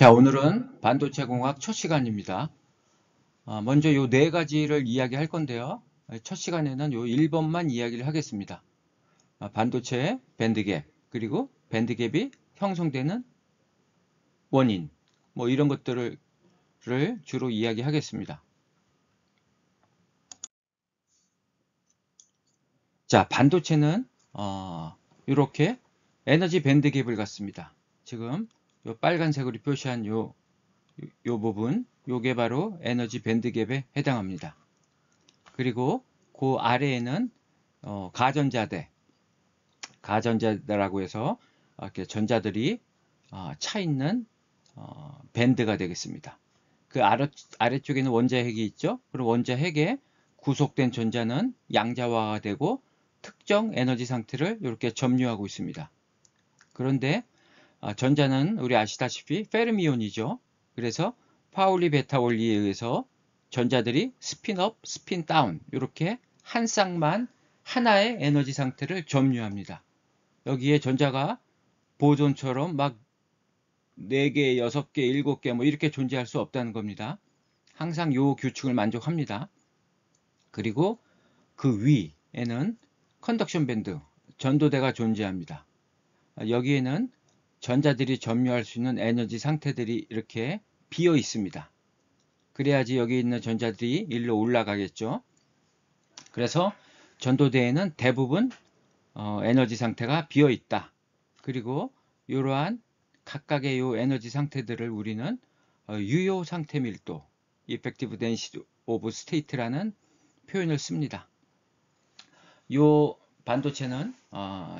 자, 오늘은 반도체 공학 첫 시간입니다. 먼저 요 네 가지를 이야기할 건데요. 첫 시간에는 요 1번만 이야기를 하겠습니다. 반도체 밴드갭, 그리고 밴드갭이 형성되는 원인, 뭐 이런 것들을 주로 이야기하겠습니다. 자, 반도체는 이렇게 에너지 밴드갭을 갖습니다. 지금 요 빨간색으로 표시한 요 부분, 요게 바로 에너지 밴드갭에 해당합니다. 그리고 그 아래에는 가전자라고 해서 이렇게 전자들이 차 있는 밴드가 되겠습니다. 그 아래쪽에는 원자핵이 있죠. 그리고 원자핵에 구속된 전자는 양자화가 되고 특정 에너지 상태를 이렇게 점유하고 있습니다. 그런데 전자는 우리 아시다시피 페르미온이죠. 그래서 파울리 베타 원리에 의해서 전자들이 스핀업, 스핀다운 이렇게 한 쌍만 하나의 에너지 상태를 점유합니다. 여기에 전자가 보존처럼 막 4개, 6개, 7개 뭐 이렇게 존재할 수 없다는 겁니다. 항상 요 규칙을 만족합니다. 그리고 그 위에는 컨덕션 밴드, 전도대가 존재합니다. 여기에는 전자들이 점유할 수 있는 에너지 상태들이 이렇게 비어 있습니다. 그래야지 여기 있는 전자들이 일로 올라가겠죠. 그래서 전도대에는 대부분 에너지 상태가 비어 있다. 그리고 이러한 각각의 요 에너지 상태들을 우리는 유효 상태 밀도, Effective Density of State라는 표현을 씁니다. 요 반도체는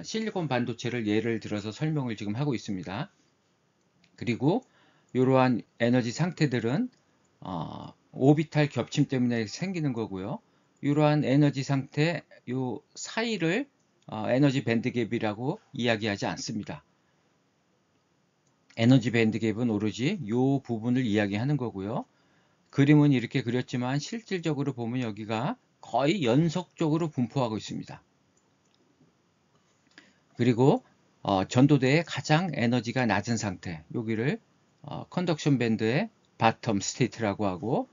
실리콘 반도체를 예를 들어서 설명을 지금 하고 있습니다. 그리고 이러한 에너지 상태들은 오비탈 겹침 때문에 생기는 거고요. 이러한 에너지 상태 요 사이를 에너지 밴드갭이라고 이야기하지 않습니다. 에너지 밴드갭은 오로지 요 부분을 이야기하는 거고요. 그림은 이렇게 그렸지만 실질적으로 보면 여기가 거의 연속적으로 분포하고 있습니다. 그리고 전도대의 가장 에너지가 낮은 상태, 여기를 컨덕션 밴드의 바텀 스테이트라고 하고,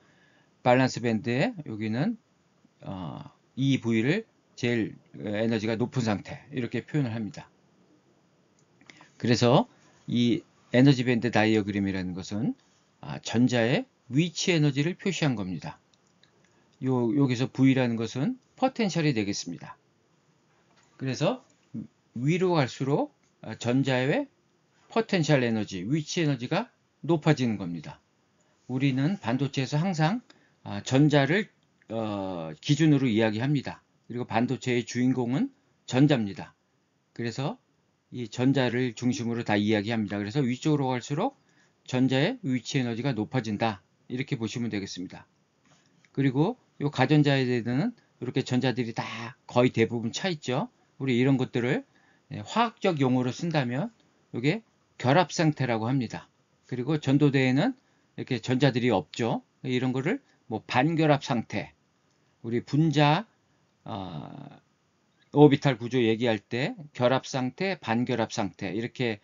밸런스 밴드의 여기는 이 부위를 제일 에너지가 높은 상태, 이렇게 표현을 합니다. 그래서 이 에너지 밴드 다이어그램이라는 것은 전자의 위치 에너지를 표시한 겁니다. 여기서 V라는 것은 포텐셜이 되겠습니다. 그래서 위로 갈수록 전자의 포텐셜 에너지, 위치 에너지가 높아지는 겁니다. 우리는 반도체에서 항상 전자를 기준으로 이야기합니다. 그리고 반도체의 주인공은 전자입니다. 그래서 이 전자를 중심으로 다 이야기합니다. 그래서 위쪽으로 갈수록 전자의 위치 에너지가 높아진다. 이렇게 보시면 되겠습니다. 그리고 이 가전자에 대해서는 이렇게 전자들이 다 거의 대부분 차 있죠. 우리 이런 것들을 화학적 용어로 쓴다면 이게 결합 상태라고 합니다. 그리고 전도대에는 이렇게 전자들이 없죠. 이런 거를 뭐 반결합 상태, 우리 분자 오비탈 구조 얘기할 때 결합 상태, 반결합 상태 이렇게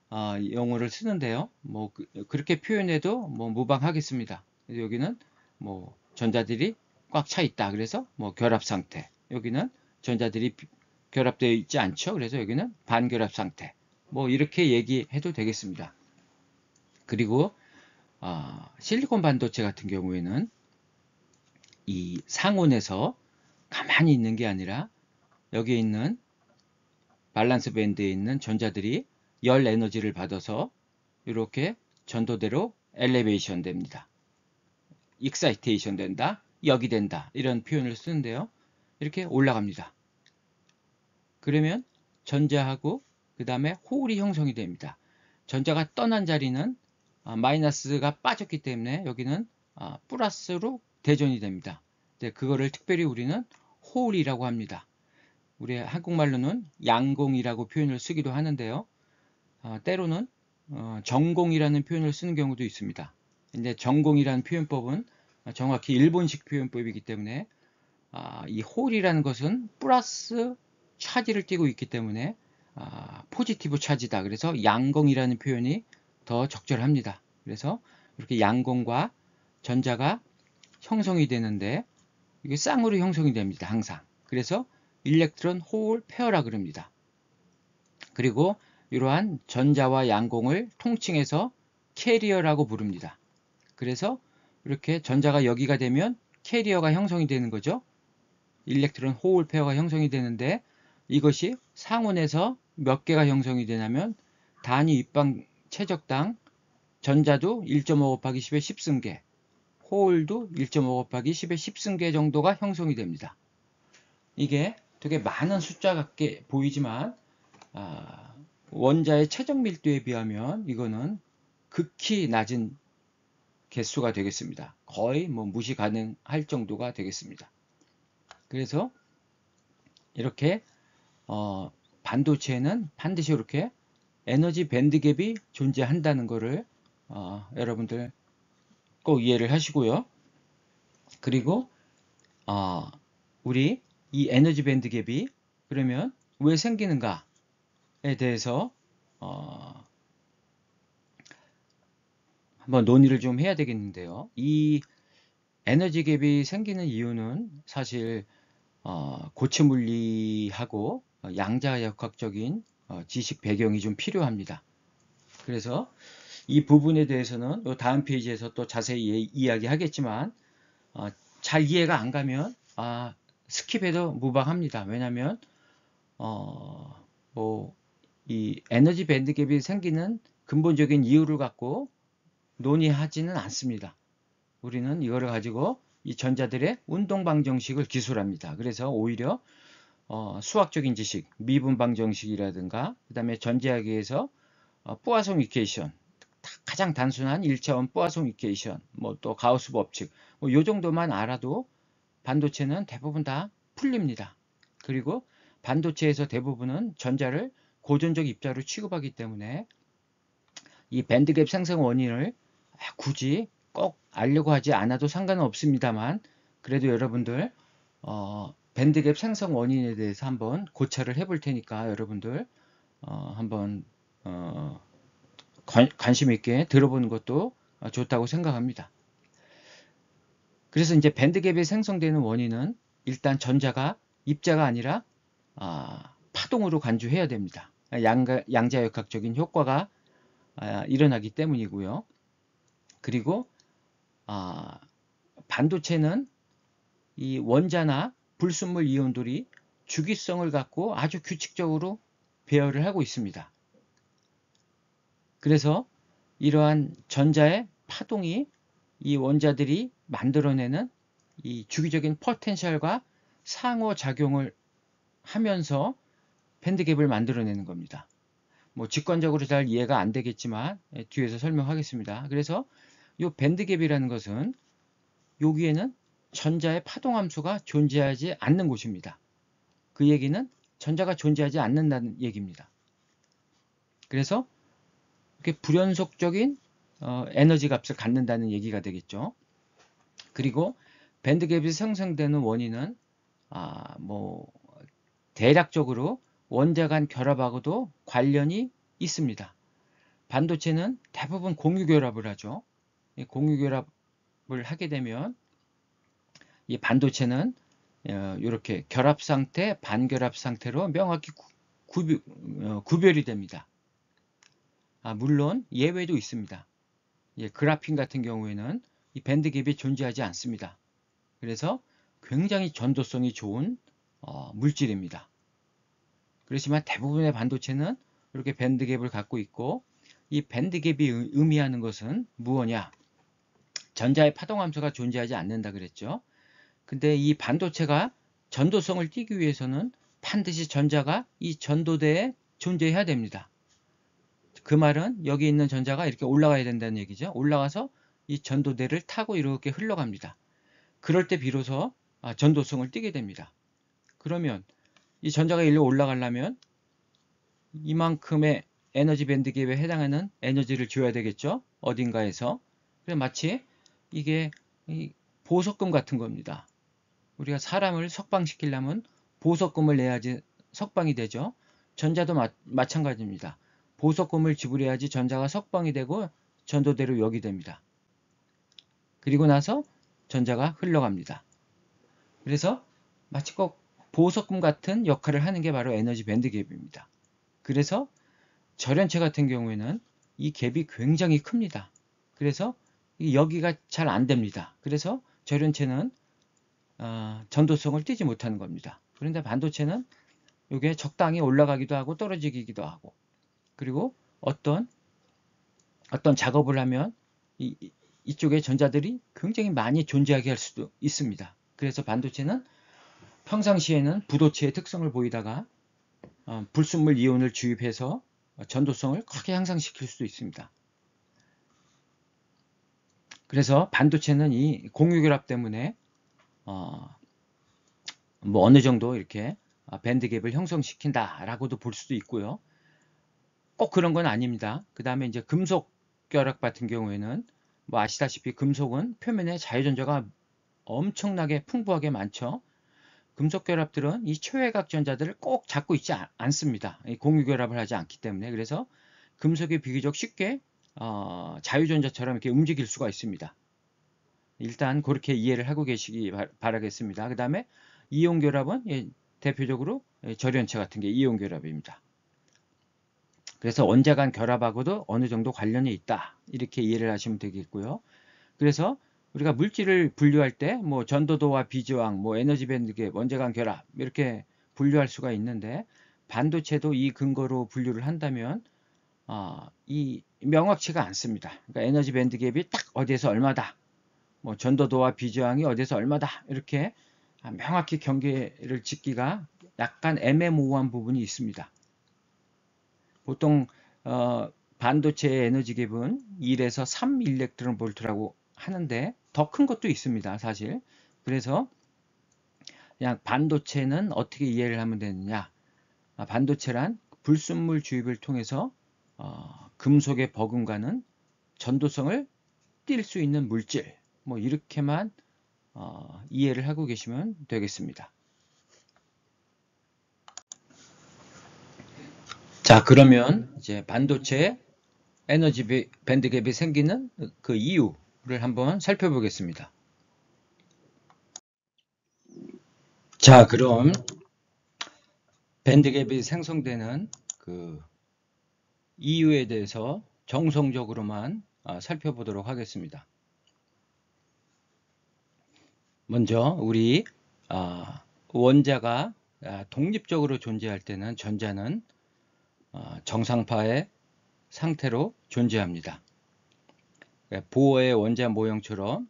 용어를 쓰는데요. 뭐 그렇게 표현해도 뭐 무방하겠습니다. 여기는 뭐 전자들이 꽉 차 있다. 그래서 뭐 결합 상태. 여기는 전자들이 결합되어 있지 않죠. 그래서 여기는 반결합 상태. 뭐 이렇게 얘기해도 되겠습니다. 그리고 실리콘 반도체 같은 경우에는 이 상온에서 가만히 있는 게 아니라 여기에 있는 밸런스 밴드에 있는 전자들이 열 에너지를 받아서 이렇게 전도대로 엘리베이션 됩니다. 익사이테이션 된다, 역이 된다 이런 표현을 쓰는데요. 이렇게 올라갑니다. 그러면 전자하고 그 다음에 홀이 형성이 됩니다. 전자가 떠난 자리는 마이너스가 빠졌기 때문에 여기는 플러스로 대전이 됩니다. 그거를 특별히 우리는 홀이라고 합니다. 우리 한국말로는 양공이라고 표현을 쓰기도 하는데요. 때로는 전공이라는 표현을 쓰는 경우도 있습니다. 근데 전공이라는 표현법은 정확히 일본식 표현법이기 때문에 이 홀이라는 것은 플러스 차지를 띠고 있기 때문에 포지티브 차지다. 그래서 양공이라는 표현이 더 적절합니다. 그래서 이렇게 양공과 전자가 형성이 되는데 이게 쌍으로 형성이 됩니다. 항상. 그래서 일렉트론 홀 페어라 그럽니다. 그리고 이러한 전자와 양공을 통칭해서 캐리어라고 부릅니다. 그래서 이렇게 전자가 여기가 되면 캐리어가 형성이 되는 거죠. 일렉트론 홀 페어가 형성이 되는데 이것이 상온에서 몇 개가 형성이 되냐면 단위 입방 최적당 전자도 1.5 곱하기 10의 10승계, 홀도 1.5 곱하기 10의 10승계 정도가 형성이 됩니다. 이게 되게 많은 숫자 같게 보이지만 원자의 최적 밀도에 비하면 이거는 극히 낮은 개수가 되겠습니다. 거의 뭐 무시 가능할 정도가 되겠습니다. 그래서 이렇게 반도체에는 반드시 이렇게 에너지 밴드갭이 존재한다는 것을 여러분들 꼭 이해를 하시고요. 그리고 우리 이 에너지 밴드갭이 그러면 왜 생기는가에 대해서 한번 논의를 좀 해야 되겠는데요. 이 에너지 갭이 생기는 이유는 사실 고체 물리하고 양자역학적인 지식 배경이 좀 필요합니다. 그래서 이 부분에 대해서는 다음 페이지에서 또 자세히 이야기하겠지만 잘 이해가 안 가면 스킵해도 무방합니다. 왜냐하면 이 에너지 밴드갭이 생기는 근본적인 이유를 갖고 논의하지는 않습니다. 우리는 이거를 가지고 이 전자들의 운동방정식을 기술합니다. 그래서 오히려 수학적인 지식, 미분방정식이라든가 그 다음에 전자학에서 뿌아송 이퀘이션, 가장 단순한 1차원 뿌아송 이퀘이션, 뭐 또 가우스 법칙, 요 정도만 알아도 반도체는 대부분 다 풀립니다. 그리고 반도체에서 대부분은 전자를 고전적 입자로 취급하기 때문에 이 밴드갭 생성 원인을 굳이 꼭 알려고 하지 않아도 상관은 없습니다만 그래도 여러분들 밴드갭 생성 원인에 대해서 한번 고찰을 해볼 테니까 여러분들 한번 관심 있게 들어보는 것도 좋다고 생각합니다. 그래서 이제 밴드갭이 생성되는 원인은 일단 전자가 입자가 아니라 파동으로 간주해야 됩니다. 양자역학적인 효과가 일어나기 때문이고요. 그리고 반도체는 이 원자나 불순물 이온들이 주기성을 갖고 아주 규칙적으로 배열을 하고 있습니다. 그래서 이러한 전자의 파동이 이 원자들이 만들어내는 이 주기적인 포텐셜과 상호작용을 하면서 밴드갭을 만들어내는 겁니다. 뭐 직관적으로 잘 이해가 안 되겠지만 뒤에서 설명하겠습니다. 그래서 이 밴드갭이라는 것은 여기에는 전자의 파동함수가 존재하지 않는 곳입니다. 그 얘기는 전자가 존재하지 않는다는 얘기입니다. 그래서 이렇게 불연속적인 에너지 값을 갖는다는 얘기가 되겠죠. 그리고 밴드갭이 생성되는 원인은 뭐 대략적으로 원자 간 결합하고도 관련이 있습니다. 반도체는 대부분 공유결합을 하죠. 공유결합을 하게 되면 이 반도체는 이렇게 결합 상태, 반결합 상태로 명확히 구별이 됩니다. 물론 예외도 있습니다. 그라핀 같은 경우에는 이 밴드갭이 존재하지 않습니다. 그래서 굉장히 전도성이 좋은 물질입니다. 그렇지만 대부분의 반도체는 이렇게 밴드갭을 갖고 있고 이 밴드갭이 의미하는 것은 무엇이냐? 전자의 파동함수가 존재하지 않는다 그랬죠. 근데 이 반도체가 전도성을 띠기 위해서는 반드시 전자가 이 전도대에 존재해야 됩니다. 그 말은 여기 있는 전자가 이렇게 올라가야 된다는 얘기죠. 올라가서 이 전도대를 타고 이렇게 흘러갑니다. 그럴 때 비로소 전도성을 띠게 됩니다. 그러면 이 전자가 일로 올라가려면 이만큼의 에너지 밴드갭에 해당하는 에너지를 줘야 되겠죠. 어딘가에서. 마치 이게 보석금 같은 겁니다. 우리가 사람을 석방시키려면 보석금을 내야지 석방이 되죠. 전자도 마찬가지입니다. 보석금을 지불해야지 전자가 석방이 되고 전도대로 요기됩니다. 그리고 나서 전자가 흘러갑니다. 그래서 마치 꼭 보석금 같은 역할을 하는 게 바로 에너지 밴드 갭입니다. 그래서 절연체 같은 경우에는 이 갭이 굉장히 큽니다. 그래서 여기가 잘 안 됩니다. 그래서 절연체는 전도성을 띠지 못하는 겁니다. 그런데 반도체는 이게 적당히 올라가기도 하고 떨어지기도 하고, 그리고 어떤 작업을 하면 이쪽에 전자들이 굉장히 많이 존재하게 할 수도 있습니다. 그래서 반도체는 평상시에는 부도체의 특성을 보이다가 불순물 이온을 주입해서 전도성을 크게 향상시킬 수도 있습니다. 그래서 반도체는 이 공유결합 때문에 뭐 어느 정도 이렇게 밴드갭을 형성시킨다라고도 볼 수도 있고요. 꼭 그런 건 아닙니다. 그 다음에 이제 금속 결합 같은 경우에는 뭐 아시다시피 금속은 표면에 자유전자가 엄청나게 풍부하게 많죠. 금속 결합들은 이 초회각 전자들을 꼭 잡고 있지 않습니다. 공유 결합을 하지 않기 때문에. 그래서 금속이 비교적 쉽게 자유전자처럼 이렇게 움직일 수가 있습니다. 일단 그렇게 이해를 하고 계시기 바라겠습니다. 그 다음에 이온 결합은 대표적으로 절연체 같은 게 이온 결합입니다. 그래서 원자 간 결합하고도 어느 정도 관련이 있다, 이렇게 이해를 하시면 되겠고요. 그래서 우리가 물질을 분류할 때 뭐 전도도와 비저항, 뭐 에너지 밴드갭, 원자 간 결합 이렇게 분류할 수가 있는데, 반도체도 이 근거로 분류를 한다면 이 명확치가 않습니다. 그러니까 에너지 밴드갭이 딱 어디에서 얼마다, 뭐 전도도와 비저항이 어디에서 얼마다, 이렇게 명확히 경계를 짓기가 약간 애매모호한 부분이 있습니다. 보통 반도체의 에너지 갭은 1에서 3 일렉트론 볼트라고 하는데 더 큰 것도 있습니다, 사실. 그래서 그냥 반도체는 어떻게 이해를 하면 되느냐, 반도체란 불순물 주입을 통해서 금속의 버금가는 전도성을 띌 수 있는 물질, 뭐 이렇게만 이해를 하고 계시면 되겠습니다. 자, 그러면 이제 반도체 에너지 밴드갭이 생기는 그 이유를 한번 살펴보겠습니다. 자, 그럼 밴드갭이 생성되는 그 이유에 대해서 정성적으로만 살펴보도록 하겠습니다. 먼저 우리 원자가 독립적으로 존재할 때는 전자는 정상파의 상태로 존재합니다. 보어의 원자 모형처럼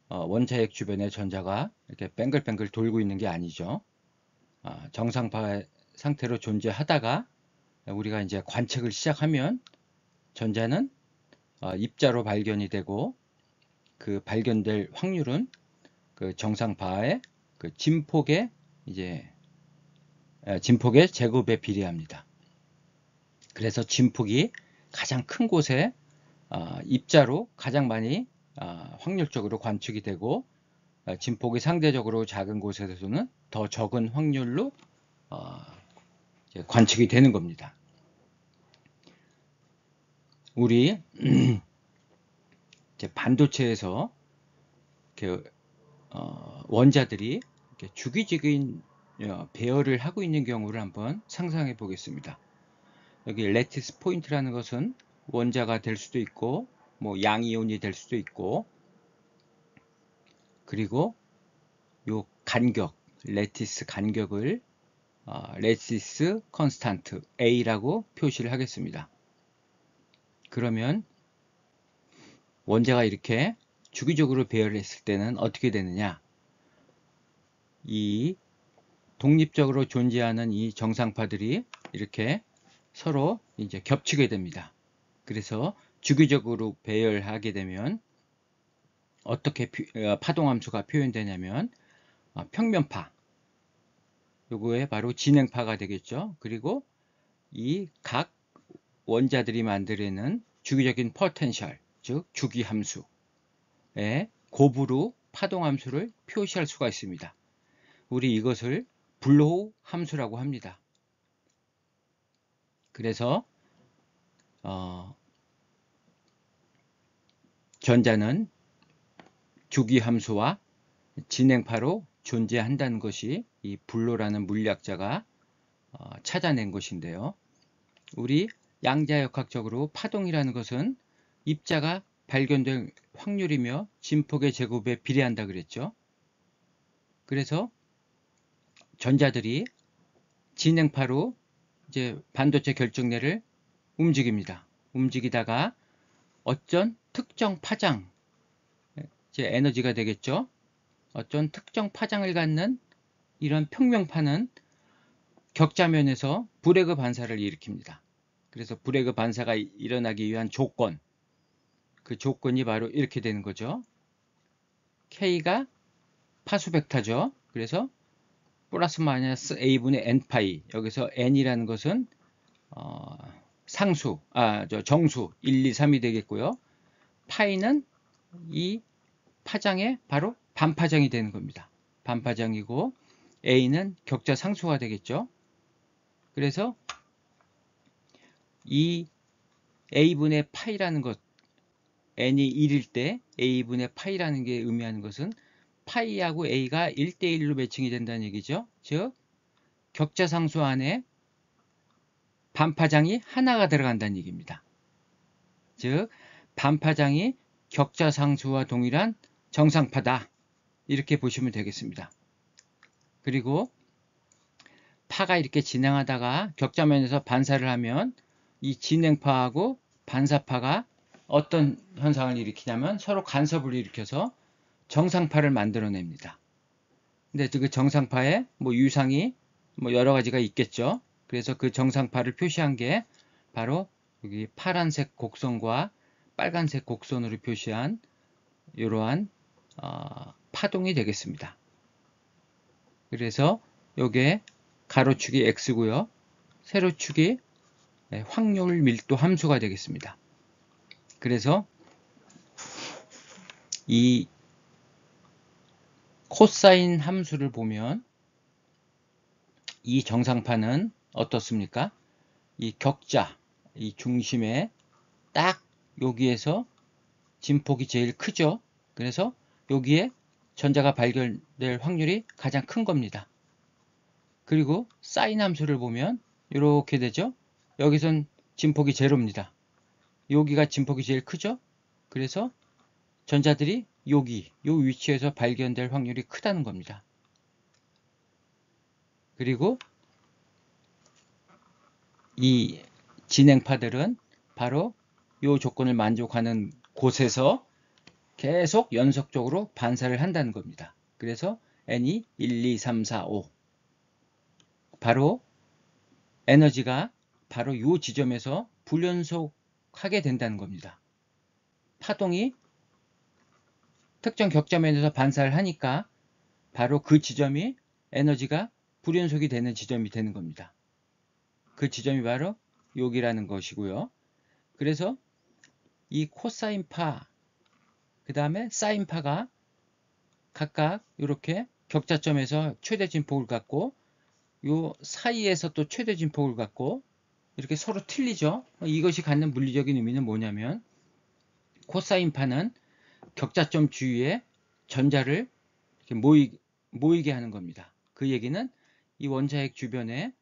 원자핵 주변에 전자가 이렇게 뱅글뱅글 돌고 있는 게 아니죠. 정상파의 상태로 존재하다가 우리가 이제 관측을 시작하면 전자는 입자로 발견이 되고, 그 발견될 확률은 그 정상파의 그 진폭의 진폭의 제곱에 비례합니다. 그래서 진폭이 가장 큰 곳에 입자로 가장 많이 확률적으로 관측이 되고, 진폭이 상대적으로 작은 곳에서는 더 적은 확률로 관측이 되는 겁니다. 우리 이제 반도체에서 이렇게 원자들이 이렇게 주기적인 배열을 하고 있는 경우를 한번 상상해 보겠습니다. 여기 레티스 포인트라는 것은 원자가 될 수도 있고, 뭐 양이온이 될 수도 있고, 그리고 요 간격, 레티스 간격을 레티스 컨스탄트 A라고 표시를 하겠습니다. 그러면 원자가 이렇게 주기적으로 배열을 했을 때는 어떻게 되느냐, 이 독립적으로 존재하는 이 정상파들이 이렇게 서로 이제 겹치게 됩니다. 그래서 주기적으로 배열하게 되면 어떻게 파동함수가 표현되냐면 평면파, 요거에 바로 진행파가 되겠죠. 그리고 이 각 원자들이 만들어내는 주기적인 포텐셜, 즉 주기함수의 곱으로 파동함수를 표시할 수가 있습니다. 우리 이것을 블로우 함수라고 합니다. 그래서 전자는 주기함수와 진행파로 존재한다는 것이 이 블로라는 물리학자가 찾아낸 것인데요. 우리 양자역학적으로 파동이라는 것은 입자가 발견될 확률이며 진폭의 제곱에 비례한다 그랬죠. 그래서 전자들이 진행파로 이제 반도체 결정례를 움직입니다. 움직이다가 어떤 특정 파장, 이제 에너지가 되겠죠. 어떤 특정 파장을 갖는 이런 평명파는 격자면에서 브레그 반사를 일으킵니다. 그래서 브레그 반사가 일어나기 위한 조건, 그 조건이 바로 이렇게 되는 거죠. K가 파수 벡터죠. 그래서 플러스 마이너스 A분의 N파이, 여기서 N이라는 것은 정수 1, 2, 3이 되겠고요. 파이는 이 파장의 바로 반파장이 되는 겁니다. 반파장이고 A는 격자 상수가 되겠죠. 그래서 이 A분의 파이라는 것, N이 1일 때 A분의 파이라는 게 의미하는 것은 파이하고 A가 1대1로 매칭이 된다는 얘기죠. 즉 격자 상수 안에 반파장이 하나가 들어간다는 얘기입니다. 즉 반파장이 격자 상수와 동일한 정상파다, 이렇게 보시면 되겠습니다. 그리고 파가 이렇게 진행하다가 격자면에서 반사를 하면 이 진행파하고 반사파가 어떤 현상을 일으키냐면 서로 간섭을 일으켜서 정상파를 만들어냅니다. 근데 그 정상파에 유상이 여러 가지가 있겠죠. 그래서 그 정상파를 표시한 게 바로 여기 파란색 곡선과 빨간색 곡선으로 표시한 이러한 파동이 되겠습니다. 그래서 이게 가로축이 x고요. 세로축이 확률 밀도 함수가 되겠습니다. 그래서 이 코사인 함수를 보면 이 정상파는 어떻습니까? 이 격자, 이 중심에 딱 여기에서 진폭이 제일 크죠. 그래서 여기에 전자가 발견될 확률이 가장 큰 겁니다. 그리고 사인 함수를 보면 이렇게 되죠. 여기선 진폭이 제로입니다. 여기가 진폭이 제일 크죠. 그래서 전자들이 여기, 이 위치에서 발견될 확률이 크다는 겁니다. 그리고 이 진행파들은 바로 이 조건을 만족하는 곳에서 계속 연속적으로 반사를 한다는 겁니다. 그래서 N이 1, 2, 3, 4, 5. 바로 에너지가 바로 이 지점에서 불연속하게 된다는 겁니다. 파동이 특정 격자면에서 반사를 하니까 바로 그 지점이 에너지가 불연속이 되는 지점이 되는 겁니다. 그 지점이 바로 여기라는 것이고요. 그래서 이 코사인파, 그 다음에 사인파가 각각 이렇게 격자점에서 최대 진폭을 갖고 요 사이에서 또 최대 진폭을 갖고 이렇게 서로 틀리죠. 이것이 갖는 물리적인 의미는 뭐냐면 코사인파는 격자점 주위에 전자를 이렇게 모이게 하는 겁니다. 그 얘기는 이 원자핵 주변에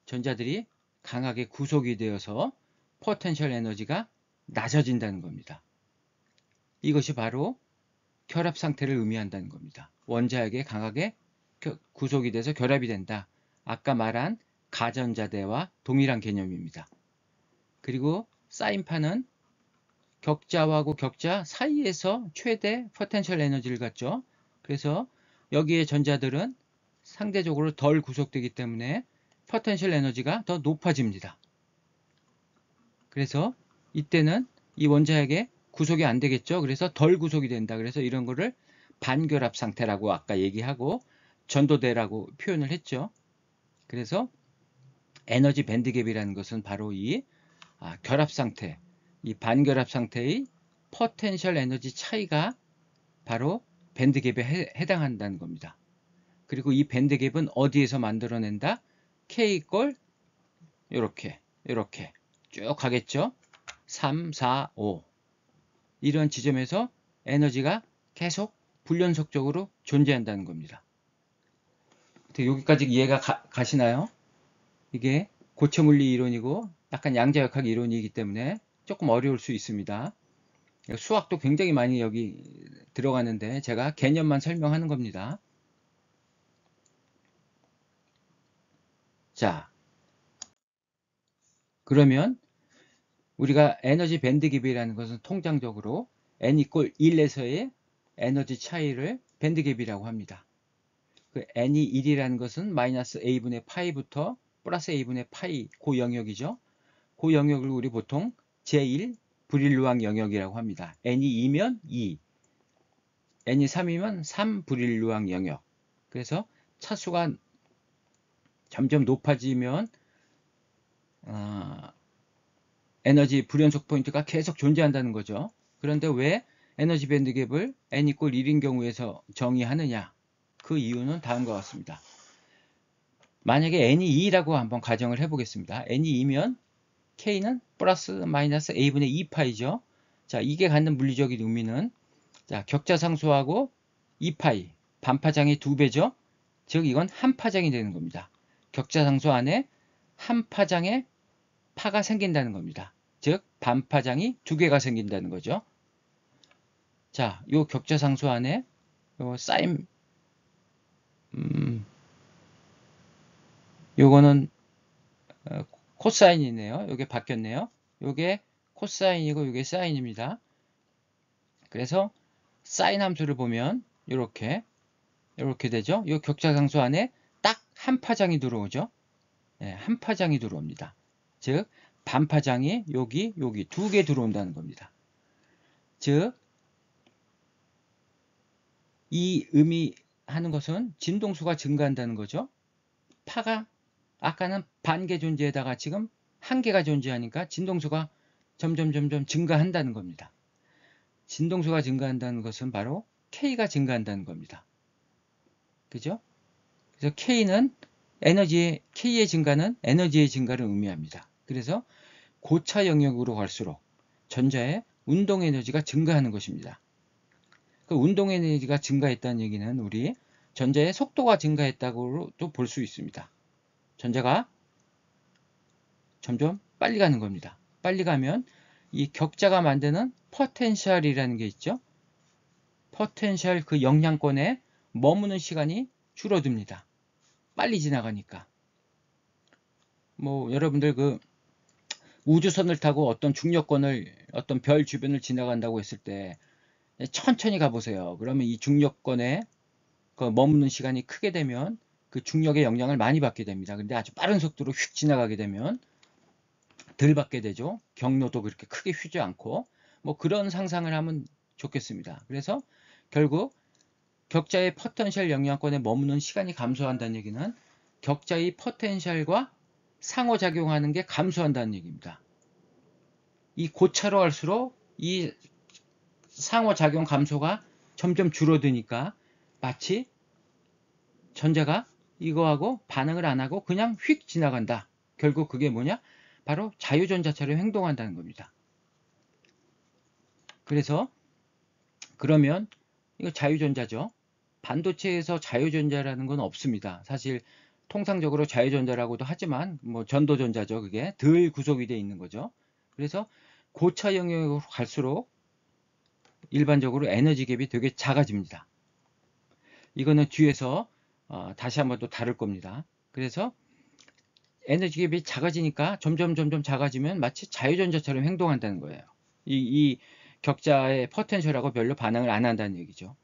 전자들이 강하게 구속이 되어서 포텐셜 에너지가 낮아진다는 겁니다. 이것이 바로 결합 상태를 의미한다는 겁니다. 원자핵에 강하게 구속이 돼서 결합이 된다. 아까 말한 가전자대와 동일한 개념입니다. 그리고 사인파는 격자하고 격자 사이에서 최대 포텐셜 에너지를 갖죠. 그래서 여기에 전자들은 상대적으로 덜 구속되기 때문에 포텐셜 에너지가 더 높아집니다. 그래서 이때는 이 원자핵에 구속이 안 되겠죠. 그래서 덜 구속이 된다. 그래서 이런 거를 반결합 상태라고 아까 얘기하고 전도대라고 표현을 했죠. 그래서 에너지 밴드갭이라는 것은 바로 이 결합 상태, 이 반결합 상태의 포텐셜 에너지 차이가 바로 밴드갭에 해당한다는 겁니다. 그리고 이 밴드갭은 어디에서 만들어낸다? K 꼴 이렇게 쭉 가겠죠. 3, 4, 5 이런 지점에서 에너지가 계속 불연속적으로 존재한다는 겁니다. 여기까지 이해가 가시나요? 이게 고체물리 이론이고 약간 양자역학 이론이기 때문에 조금 어려울 수 있습니다. 수학도 굉장히 많이 여기 들어가는데 제가 개념만 설명하는 겁니다. 자, 그러면 우리가 에너지 밴드갭이라는 것은 통상적으로 n = 1에서의 에너지 차이를 밴드갭이라고 합니다. 그 n이 1이라는 것은 마이너스 a분의 파이부터 플러스 a분의 파이 그 영역이죠. 그 영역을 우리 보통 제1 브릴루앙 영역이라고 합니다. n이 2면 2, n이 3이면 3 브릴루앙 영역. 그래서 차수가 점점 높아지면 에너지 불연속 포인트가 계속 존재한다는 거죠. 그런데 왜 에너지 밴드갭을 n = 1인 경우에서 정의하느냐? 그 이유는 다음과 같습니다. 만약에 n이 2라고 한번 가정을 해보겠습니다. n이 2면 k는 플러스 마이너스 a분의 2파이죠. 자, 이게 갖는 물리적인 의미는 자, 격자상수하고 2파이, 반파장의 2배죠. 즉 이건 한 파장이 되는 겁니다. 격자상수 안에 한 파장의 파가 생긴다는 겁니다. 즉 반파장이 2개가 생긴다는 거죠. 자, 요 격자상수 안에 요 사인 요거는 코사인이네요. 요게 바뀌었네요. 요게 코사인이고 요게 사인입니다. 그래서 사인 함수를 보면 요렇게 되죠. 요 격자상수 안에 딱 한 파장이 들어오죠. 네, 한 파장이 들어옵니다. 즉 반파장이 여기 2개 들어온다는 겁니다. 즉 이 의미하는 것은 진동수가 증가한다는 거죠. 파가 아까는 반개 존재에다가 지금 한 개가 존재하니까 진동수가 점점 증가한다는 겁니다. 진동수가 증가한다는 것은 바로 K가 증가한다는 겁니다. 그죠? 그래서 K의 증가는 에너지의 증가를 의미합니다. 그래서 고차 영역으로 갈수록 전자의 운동 에너지가 증가하는 것입니다. 그 운동 에너지가 증가했다는 얘기는 우리 전자의 속도가 증가했다고도 볼 수 있습니다. 전자가 점점 빨리 가는 겁니다. 빨리 가면 이 격자가 만드는 포텐셜이라는 게 있죠. 포텐셜 그 영향권에 머무는 시간이 줄어듭니다. 빨리 지나가니까. 뭐 여러분들 그 우주선을 타고 어떤 중력권을 어떤 별 주변을 지나간다고 했을 때 천천히 가보세요. 그러면 이 중력권에 그 머무는 시간이 크게 되면 그 중력의 영향을 많이 받게 됩니다. 근데 아주 빠른 속도로 휙 지나가게 되면 덜 받게 되죠. 경로도 그렇게 크게 휘지 않고 뭐 그런 상상을 하면 좋겠습니다. 그래서 결국 격자의 포텐셜 영향권에 머무는 시간이 감소한다는 얘기는 격자의 포텐셜과 상호작용하는 게 감소한다는 얘기입니다. 이 고차로 갈수록 이 상호작용 감소가 점점 줄어드니까 마치 전자가 이거하고 반응을 안 하고 그냥 휙 지나간다. 결국 그게 뭐냐? 바로 자유전자처럼 행동한다는 겁니다. 그래서 그러면 이거 자유전자죠. 반도체에서 자유전자라는 건 없습니다. 사실 통상적으로 자유전자라고도 하지만 뭐 전도전자죠. 그게 덜 구속이 되어 있는 거죠. 그래서 고차 영역으로 갈수록 일반적으로 에너지 갭이 되게 작아집니다. 이거는 뒤에서 다시 한번 또 다룰 겁니다. 그래서 에너지 갭이 작아지니까 점점 작아지면 마치 자유전자처럼 행동한다는 거예요. 이 격자의 포텐셜하고 별로 반응을 안 한다는 얘기죠.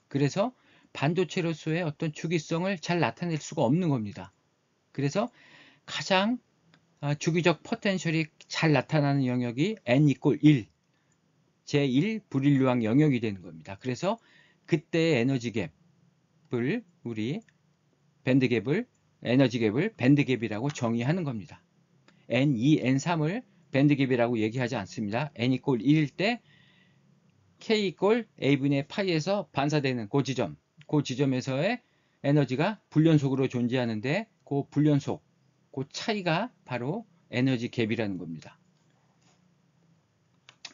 그래서 반도체로서의 어떤 주기성을 잘 나타낼 수가 없는 겁니다. 그래서 가장 주기적 포텐셜이 잘 나타나는 영역이 n = 1, 제1 브릴루앙 영역이 되는 겁니다. 그래서 그때의 에너지 갭을 우리 에너지 갭을 밴드갭이라고 정의하는 겁니다. N2, N3을 밴드갭이라고 얘기하지 않습니다. n = 1일 때 K = A분의 파이에서 반사되는 그 지점에서의 에너지가 불연속으로 존재하는데 그 불연속, 그 차이가 바로 에너지 갭이라는 겁니다.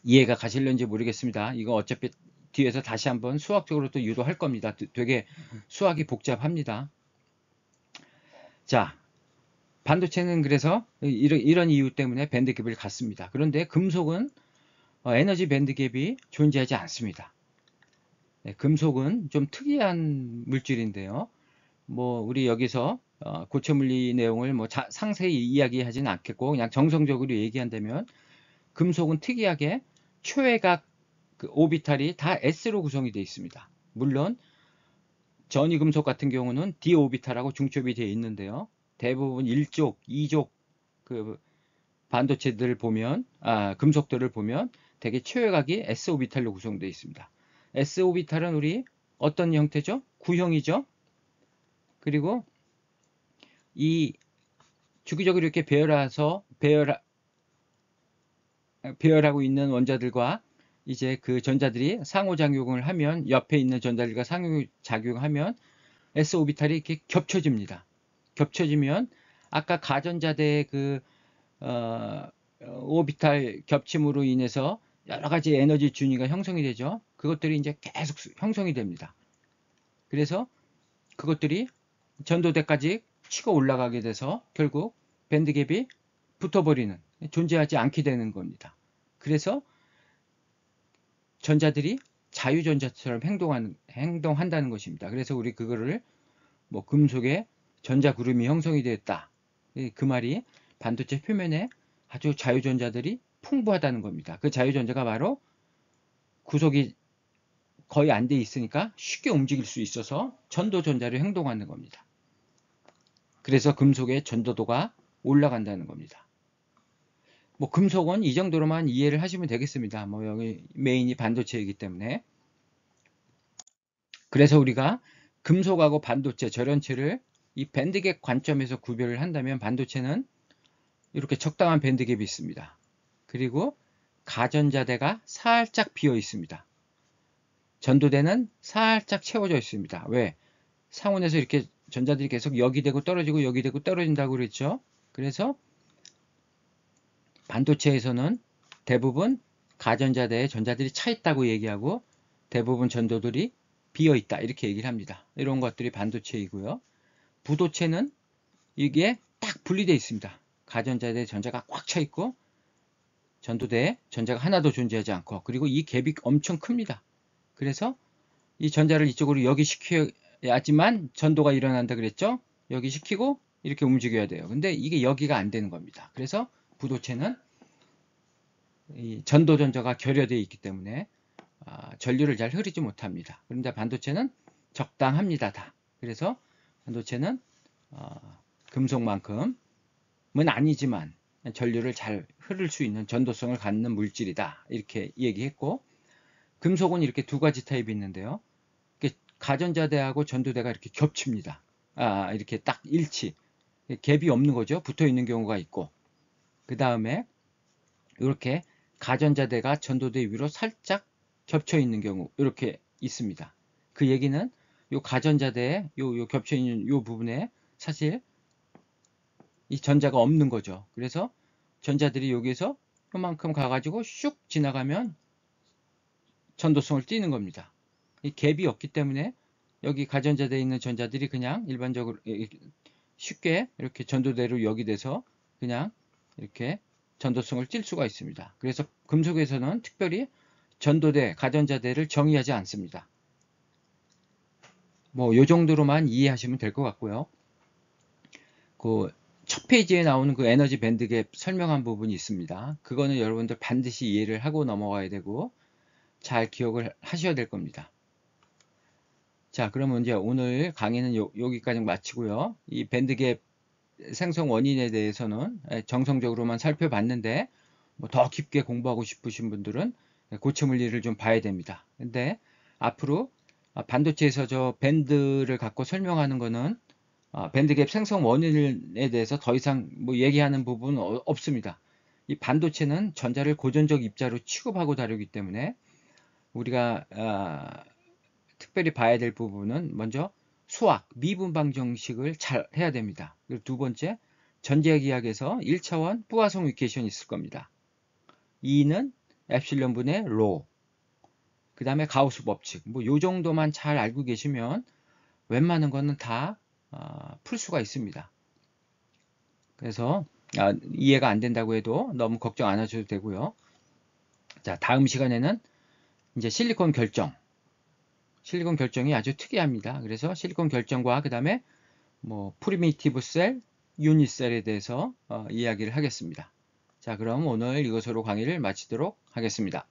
이해가 가실런지 모르겠습니다. 이거 어차피 뒤에서 다시 한번 수학적으로 또 유도할 겁니다. 되게 수학이 복잡합니다. 자, 반도체는 그래서 이런 이유 때문에 밴드갭을 갖습니다. 그런데 금속은 에너지 밴드갭이 존재하지 않습니다. 네, 금속은 좀 특이한 물질인데요. 뭐 우리 여기서 고체물리 내용을 뭐 상세히 이야기하지는 않겠고 그냥 정성적으로 얘기한다면 금속은 특이하게 초회각 그 오비탈이 다 S로 구성이 되어 있습니다. 물론 전이금속 같은 경우는 D 오비탈하고 중첩이 되어 있는데요. 대부분 1족, 2족 그 반도체들을 보면 금속들을 보면 대개 초회각이 S 오비탈로 구성되어 있습니다. S 오비탈은 우리 어떤 형태죠? 구형이죠. 그리고 이 주기적으로 이렇게 배열하고 있는 원자들과 이제 그 전자들이 상호작용을 하면 옆에 있는 전자들과 상호작용하면 S 오비탈이 이렇게 겹쳐집니다. 겹쳐지면 아까 가전자대의 그 오비탈 겹침으로 인해서 여러 가지 에너지 준위가 형성이 되죠. 그것들이 이제 계속 형성이 됩니다. 그래서 그것들이 전도대까지 치고 올라가게 돼서 결국 밴드갭이 붙어버리는, 존재하지 않게 되는 겁니다. 그래서 전자들이 자유전자처럼 행동한다는 것입니다. 그래서 우리 그거를 뭐 금속에 전자구름이 형성이 되었다. 그 말이 반도체 표면에 아주 자유전자들이 풍부하다는 겁니다. 그 자유전자가 바로 구속이 거의 안 돼 있으니까 쉽게 움직일 수 있어서 전도전자로 행동하는 겁니다. 그래서 금속의 전도도가 올라간다는 겁니다. 뭐 금속은 이 정도로만 이해를 하시면 되겠습니다. 뭐 여기 메인이 반도체이기 때문에. 그래서 우리가 금속하고 반도체, 절연체를 이 밴드갭 관점에서 구별을 한다면 반도체는 이렇게 적당한 밴드갭이 있습니다. 그리고 가전자대가 살짝 비어 있습니다. 전도대는 살짝 채워져 있습니다. 왜? 상온에서 이렇게 전자들이 계속 여기 되고 떨어지고 여기 되고 떨어진다고 그랬죠. 그래서 반도체에서는 대부분 가전자대에 전자들이 차 있다고 얘기하고 대부분 전도들이 비어 있다 이렇게 얘기를 합니다. 이런 것들이 반도체이고요. 부도체는 이게 딱 분리되어 있습니다. 가전자대에 전자가 꽉 차 있고 전도대에 전자가 하나도 존재하지 않고, 그리고 이 갭이 엄청 큽니다. 그래서 이 전자를 이쪽으로 여기 시켜야지만 전도가 일어난다 그랬죠. 여기 시키고 이렇게 움직여야 돼요. 근데 이게 여기가 안 되는 겁니다. 그래서 부도체는 이 전도 전자가 결여되어 있기 때문에 전류를 잘 흐르지 못합니다. 그런데 반도체는 적당합니다. 다. 그래서 반도체는 금속만큼은 아니지만 전류를 잘 흐를 수 있는 전도성을 갖는 물질이다. 이렇게 얘기했고, 금속은 이렇게 두 가지 타입이 있는데요. 가전자대하고 전도대가 이렇게 겹칩니다. 이렇게 딱 일치. 갭이 없는 거죠. 붙어 있는 경우가 있고. 그 다음에 이렇게 가전자대가 전도대 위로 살짝 겹쳐 있는 경우 이렇게 있습니다. 그 얘기는 요 가전자대에 요 겹쳐 있는 요 부분에 사실 이 전자가 없는 거죠. 그래서 전자들이 여기에서 요만큼 가가지고 슉 지나가면 전도성을 띠는 겁니다. 이 갭이 없기 때문에 여기 가전자대에 있는 전자들이 그냥 일반적으로 쉽게 이렇게 전도대로 여기 돼서 그냥 이렇게 전도성을 띌 수가 있습니다. 그래서 금속에서는 특별히 전도대, 가전자대를 정의하지 않습니다. 뭐 요 정도로만 이해하시면 될 것 같고요. 그 첫 페이지에 나오는 그 에너지 밴드갭 설명한 부분이 있습니다. 그거는 여러분들 반드시 이해를 하고 넘어가야 되고 잘 기억을 하셔야 될 겁니다. 자, 그러면 이제 오늘 강의는 여기까지 마치고요. 이 밴드갭 생성 원인에 대해서는 정성적으로만 살펴봤는데 뭐 더 깊게 공부하고 싶으신 분들은 고체 물리를 좀 봐야 됩니다. 근데 앞으로 반도체에서 저 밴드를 갖고 설명하는 거는 밴드갭 생성 원인에 대해서 더 이상 뭐 얘기하는 부분은 없습니다. 이 반도체는 전자를 고전적 입자로 취급하고 다루기 때문에 우리가 특별히 봐야 될 부분은 먼저 수학, 미분방 정식을 잘 해야 됩니다. 그리고 두 번째, 전자기학에서 1차원 뿌화성 이퀘이션이 있을 겁니다. E는 엡실론 분의 로. 그 다음에 가우스 법칙. 뭐 요 정도만 잘 알고 계시면 웬만한 거는 다 풀 수가 있습니다. 그래서 이해가 안 된다고 해도 너무 걱정 안 하셔도 되고요. 자, 다음 시간에는 이제 실리콘 결정. 실리콘 결정이 아주 특이합니다. 그래서 실리콘 결정과 그 다음에 뭐 프리미티브 셀, 유니셀에 대해서 이야기를 하겠습니다. 자, 그럼 오늘 이것으로 강의를 마치도록 하겠습니다.